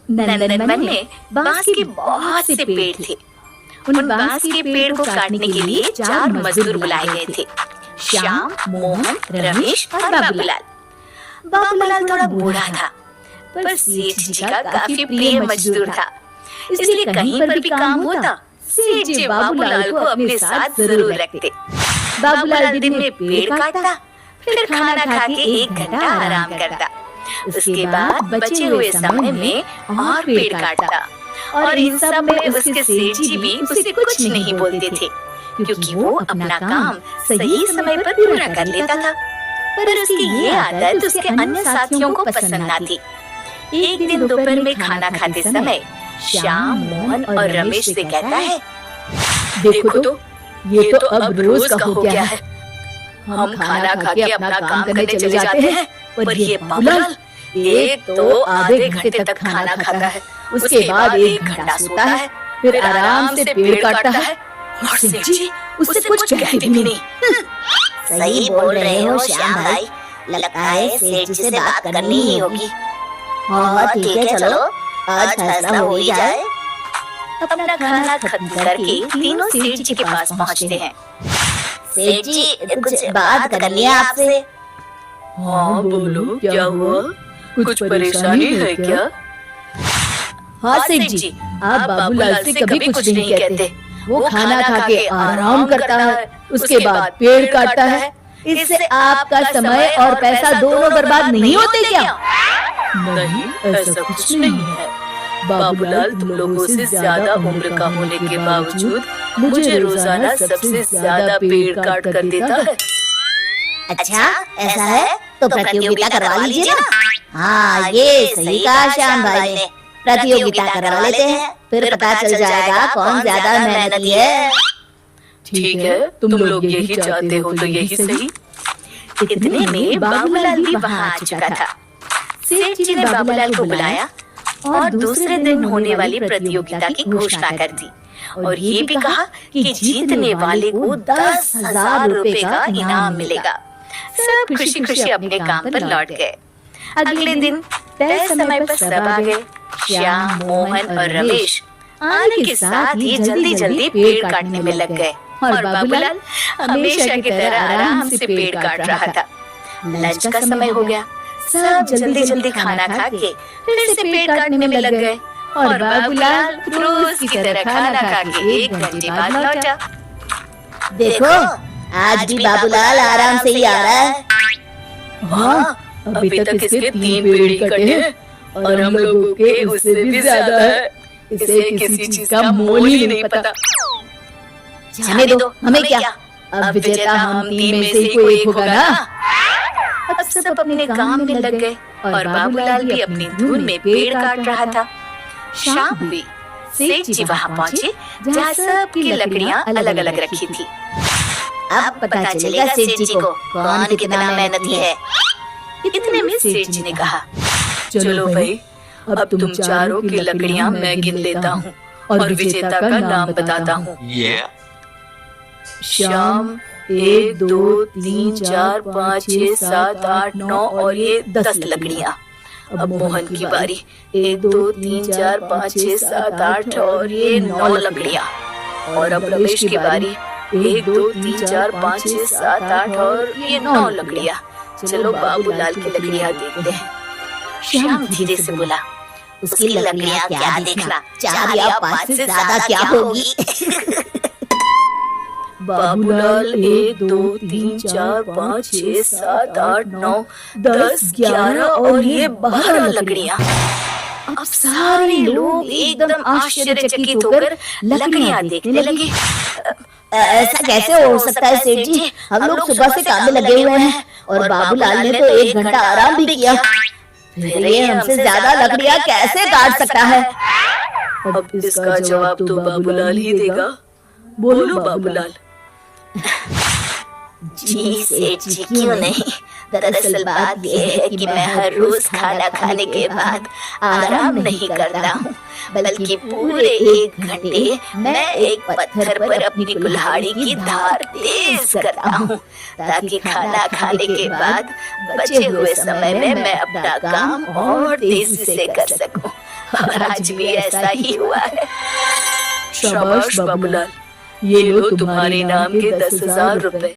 नंदनवन में बांस के बहुत से पेड़ थे। उन बांस के पेड़ को काटने के लिए 4 मजदूर बुलाए गए थे, श्याम, मोहन, रमेश और बाबूलाल। बाबूलाल थोड़ा बूढ़ा था, पर सेठ जी का काफी प्रिय मजदूर था, इसलिए कहीं पर भी काम होता सेठ जी बाबूलाल को अपने साथ जरूर रखते। बाबूलाल दिन में पेड़ काटता, फिर खाना खा के 1 घंटा आराम करता। उसके बाद बचे हुए समय में और पेड़ काटता, और इन सब में उसके सेठ जी भी उसे कुछ नहीं बोलते थे, क्योंकि वो अपना काम सही समय पर पूरा कर लेता था। पर उसकी ये आदत उसके अन्य साथियों को पसंद न थी। एक दिन दोपहर में खाना खाते समय श्याम, मोहन और रमेश से कहता है, देखो तो, ये तो अब रोज का हो गया है। हम खाना खा के अपना काम करने चले जाते हैं, पर ये बाबूलाल एक तो आधे घंटे तक खाना खाता है, उसके बाद 1 घंटा सोता है, फिर आराम से पेड़ काटता है, और सेठ जी उससे कुछ कहते भी नहीं। सही बोल रहे हो श्याम भाई, लगता है सेठ जी से बात करनी ही होगी। हाँ ठीक है, चलो आज फैसला हो ही जाए। अपना खाना खत्म करके तीनों सेठ जी के पास पहुँचते हैं। सेठ जी कुछ बात करनी है आपसे। हाँ बोलो, क्या हुआ? कुछ परेशानी है क्या? हाँ सेठ जी, आप बाबूलाल से कभी कुछ नहीं कहते। वो खाना खा के आराम करता है, उसके बाद पेड़ काटता है। इससे आपका समय और पैसा दोनों बर्बाद नहीं होते क्या? नहीं, ऐसा कुछ नहीं है। बाबूलाल तुम लोगों से ज्यादा उम्र का होने के बावजूद मुझे रोजाना सबसे ज्यादा पेड़ काट कर देता है। अच्छा ऐसा है तो प्रतियोगिता करवा लीजिए ना। हाँ ये सही कहा श्याम भाई ने, प्रतियोगिता करवा लेते हैं, फिर पता चल जाएगा कौन ज्यादा मेहनती है। ठीक है, तुम लोग यही चाहते हो तो यही सही। इतने में बाबूलाल भी वहाँ आ चुका था। सेठ जी ने बाबूलाल को बुलाया और दूसरे दिन होने वाली प्रतियोगिता की घोषणा कर दी, और ये भी कहा कि जीतने वाले को 10,000 रुपए का इनाम मिलेगा। सब खुशी खुशी अपने काम पर लौट गए। अगले दिन तय समय पर सब आ गए। श्याम, मोहन और रमेश आने के साथ ही जल्दी जल्दी पेड़ काटने में लग गए, और बाबूलाल हमेशा की तरह आराम से पेड़ काट रहा था। लंच का समय हो गया, सब जल्दी जल्दी खाना खा के फिर से पेड़ काटने में लग गए, और बाबूलाल रोज की तरह खाना खा के 1 घंटे बाद लौटा। देखो आज भी बाबूलाल आराम से ही आ रहा है। हाँ, अभी तक इसके 3 पेड़ ही कटे हैं, और हम लोगों के उससे भी ज्यादा है। इसे किसी चीज का मोल ही नहीं पता। जाने दो, हमें क्या, अब विजेता हम 3 में से ही कोई एक होगा ना। अब सब अपने काम में लग गए, और बाबूलाल भी अपनी धुन में पेड़ काट रहा था। शाम हुई, सेठ जी वहाँ पहुँचे जहाँ सबकी लकड़ियाँ अलग अलग रखी थी। अब पता चलेगा सेठ जी को कौन कितना मेहनती है। इतने में सेठ जी ने कहा, चलो भाई, अब तुम चारों की लकड़ियाँ मैं गिन लेता हूँ और विजेता का नाम बताता हूँ। श्याम 1 2 3 4 5 6 7 8 9 और ये 10 लकड़ियाँ। अब मोहन की बारी, 1 2 3 4 5 6 7 8 और ये 9 लकड़ियाँ। और अब रमेश की बारी, 1 2 3 4 5 6 7 8 और ये 9 लकड़ियाँ। चलो बाबूलाल की लकड़ियाँ देखते हैं। श्याम धीरे से बोला, उसकी लकड़ियाँ क्या देखना, 4 या 5 से ज्यादा क्या होगी। बाबूलाल 1 2 3 4 5 6 7 8 9 10 11 और ये 12 लकड़ियाँ। अब सारे लोग एकदम आश्चर्यचकित होकर लकड़ियाँ देखने लगे। ऐसा कैसे हो सकता है सेठ जी, हम लोग सुबह से काम में लगे हुए हैं, और बाबूलाल ने तो 1 घंटा आराम भी किया, फिर ये हमसे ज्यादा लकड़ियाँ कैसे काट सकता है। अब इसका जवाब तो बाबूलाल ही देगा। बोलो बाबूलाल। जी सेठ जी, क्यों नहीं, दरअसल बात ये है कि मैं हर रोज खाना खाने के बाद आराम नहीं करता हूँ, बल्कि पूरे 1 घंटे मैं एक पत्थर पर अपनी कुल्हाड़ी की धार तेज करता हूँ, ताकि खाना खाने के बाद बचे हुए समय में मैं अपना काम और तेजी से कर सकूं। और आज भी ऐसा ही हुआ है। शाबाश बाबूलाल, ये लो तुम्हारे नाम के 10,000 रुपए।